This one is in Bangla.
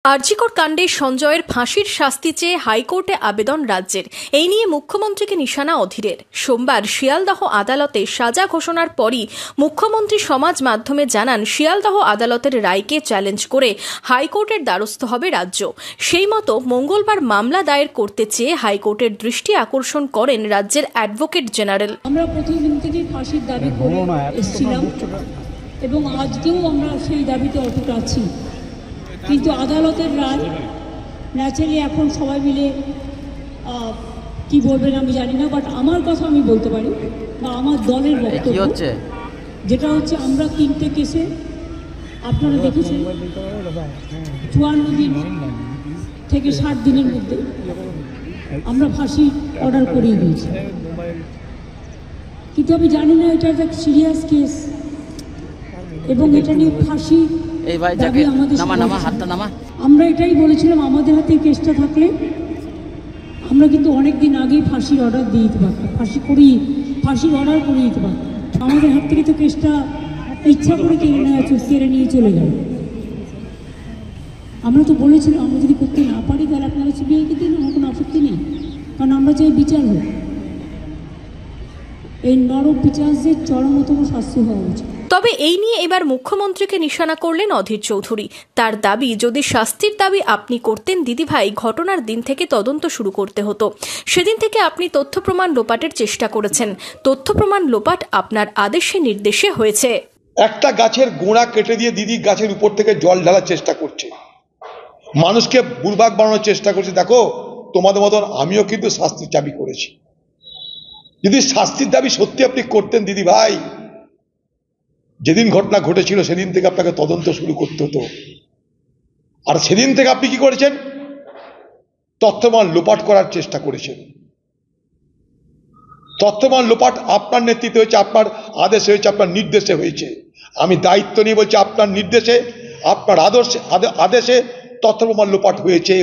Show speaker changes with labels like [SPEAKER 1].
[SPEAKER 1] আরজিকর কাণ্ডে সঞ্জয়ের ফাঁসির শাস্তি চেয়ে হাইকোর্টে আবেদন রাজ্যের। এই নিয়ে মুখ্যমন্ত্রীকে নিশানা অধীরের। সোমবার শিয়ালদহ আদালতে সাজা ঘোষণার পরই মুখ্যমন্ত্রী সমাজ মাধ্যমে জানান, শিয়ালদহ আদালতের রায়কে চ্যালেঞ্জ করে হাইকোর্টের দ্বারস্থ হবে রাজ্য। সেই মতো মঙ্গলবার মামলা দায়ের করতে চেয়ে হাইকোর্টের দৃষ্টি আকর্ষণ করেন রাজ্যের অ্যাডভোকেট জেনারেল।
[SPEAKER 2] আমরা প্রতিদিন থেকে ফাঁসির দাবি করে এসেছিলাম এবং আজকেও আমরা সেই দাবিতে অটুট আছি, কিন্তু আদালতের রায় ন্যাচারালি এখন সবাই মিলে কি বলবেন আমি জানি না, বাট আমার কথা আমি বলতে পারি বা আমার দলের বক্তব্য যেটা হচ্ছে, আমরা 3টে কেসে আপনারা দেখেছেন 54 দিন থেকে 60 দিনের মধ্যে আমরা ফাঁসি অর্ডার করিয়ে দিয়েছি, কিন্তু আমি জানি না এটা একটা সিরিয়াস কেস এবং এটা নিয়ে ফাঁসি দাবি আমাদের। আমরা এটাই বলেছিলাম, আমাদের হাতে কেসটা থাকলে আমরা কিন্তু অনেক দিন আগেই ফাঁসির অর্ডার দিয়ে দিতে পারতাম, ফাঁসির অর্ডার করে দিতে পারতাম। আমাদের হাত থেকে তো কেসটা ইচ্ছা করে কেড়ে নিয়ে চলে গেল। আমরা তো বলেছিলাম আমরা যদি করতে না পারি তাহলে আপনারা সিবিআইকে দিন, আমার কোনো আপত্তি নেই, কারণ আমরা চাই বিচার হোক। এই নরক বিচারদের চরমতম শাস্তি হওয়া উচিত।
[SPEAKER 1] তবে এই নিয়ে এবার মুখ্যমন্ত্রীকে নিশানা করলেন অধীর চৌধুরী। তার দাবি, যদি শাস্তির দাবি আপনি করতেন দিদিভাই, ঘটনার দিন থেকে তদন্ত শুরু করতে হতো। সেদিন থেকে আপনি তথ্য প্রমাণ লোপাটের চেষ্টা করেছেন। তথ্য প্রমাণ লোপাট আপনার আদেশে নির্দেশে হয়েছে।
[SPEAKER 3] একটা গাছের গোড়া কেটে দিয়ে দিদি গাছের উপর থেকে জল ঢালার চেষ্টা করছে, মানুষকে বুড়বাক বানানোর চেষ্টা করছে। দেখো, তোমাদের মতন আমিও কিন্তু শাস্তির দাবি করেছি। যদি শাস্তির দাবি সত্যি আপনি করতেন দিদি ভাই, যেদিন ঘটনা ঘটেছিল সেদিন থেকে আপনাকে তদন্ত শুরু করতে হতো। আর সেদিন থেকে আপনি কি করেছেন? তথ্যমান লোপাট করার চেষ্টা করেছেন। তথ্যমান লোপাট আপনার নেতৃত্বে হয়েছে, আপনার আদেশে হয়েছে, আপনার নির্দেশে হয়েছে। আমি দায়িত্ব নিয়ে বলছি, আপনার নির্দেশে, আপনার আদেশে তথ্যপ্রমাণ লোপাট হয়েছে।